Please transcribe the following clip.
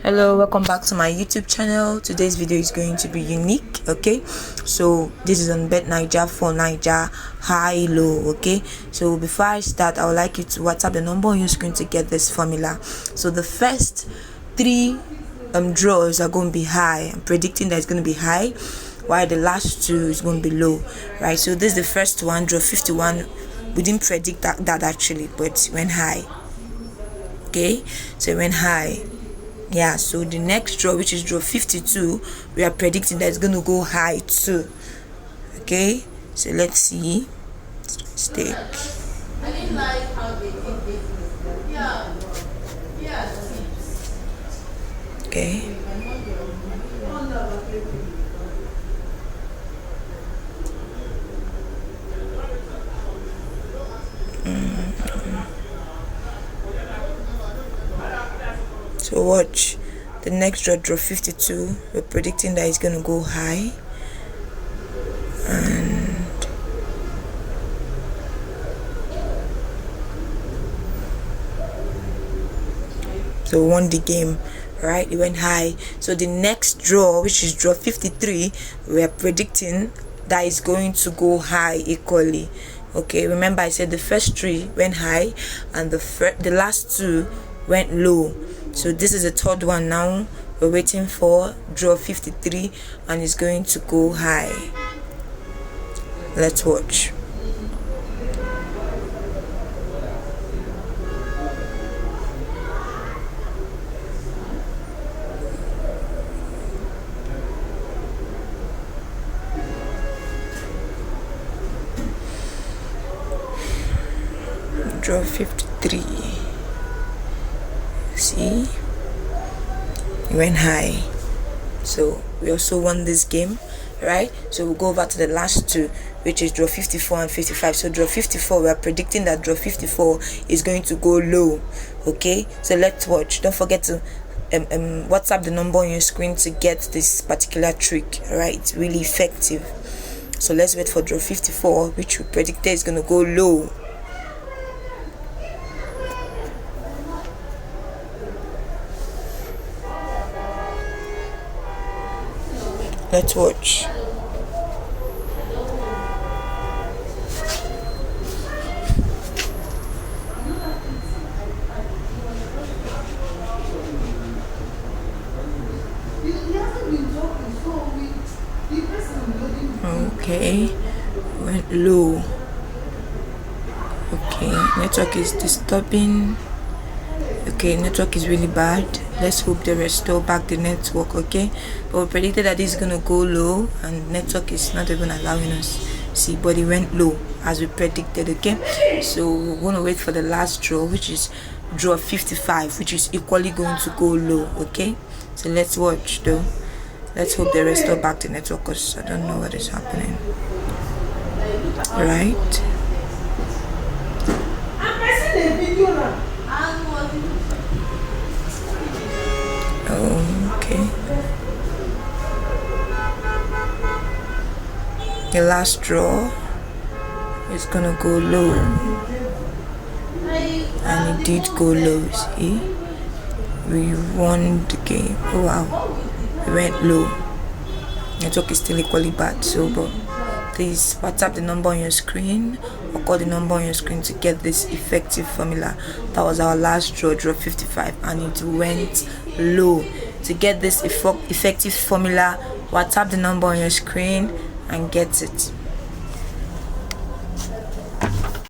Hello, welcome back to my YouTube channel. Today's video is going to be unique. Okay, so this is on Bet Niger for Niger Hilo. Okay, so before I start, I would like you to WhatsApp the number on your screen to get this formula. So the first three draws are going to be high. I'm predicting that it's going to be high, while the last two is going to be low, right? So this is the first one, draw 51. We didn't predict that actually, but it went high. Okay, so it went high. Yeah, so the next draw, which is draw 52, we are predicting that it's going to go high too. Okay, so let's see. Stake. I didn't like how they did this. Yeah. Okay. So watch the next draw 52. We're predicting that it's going to go high, and so we won the game, right? It went high. So the next draw, which is draw 53, we are predicting that it's going to go high equally. Okay, remember I said the first three went high and the last two went low. So this is the third one now. We're waiting for draw 53 and it's going to go high. Let's watch. Draw 53. See, it went high, so we also won this game, right? So we'll go over to the last two, which is draw 54 and 55. So draw 54, we are predicting that draw 54 is going to go low. Okay, so let's watch. Don't forget to WhatsApp the number on your screen to get this particular trick. All right, it's really effective. So let's wait for draw 54, which we predicted is going to go low. Let's watch. Okay, went low. Okay, network is disturbing. Okay, network is really bad. Let's hope they restore back the network. Okay, but we predicted that this is gonna go low and network is not even allowing us see, but it went low as we predicted. Okay, so we're gonna wait for the last draw, which is draw 55, which is equally going to go low. Okay, so let's watch though. Let's hope they restore back the network, because I don't know what is happening. Right, okay, the last draw is gonna go low, and it did go low. See, we won the game. Oh wow, it went low. Network is still equally bad, so but please WhatsApp the number on your screen or call the number on your screen to get this effective formula. That was our last draw 55, and it went low. To get this effective formula, WhatsApp the number on your screen and get it.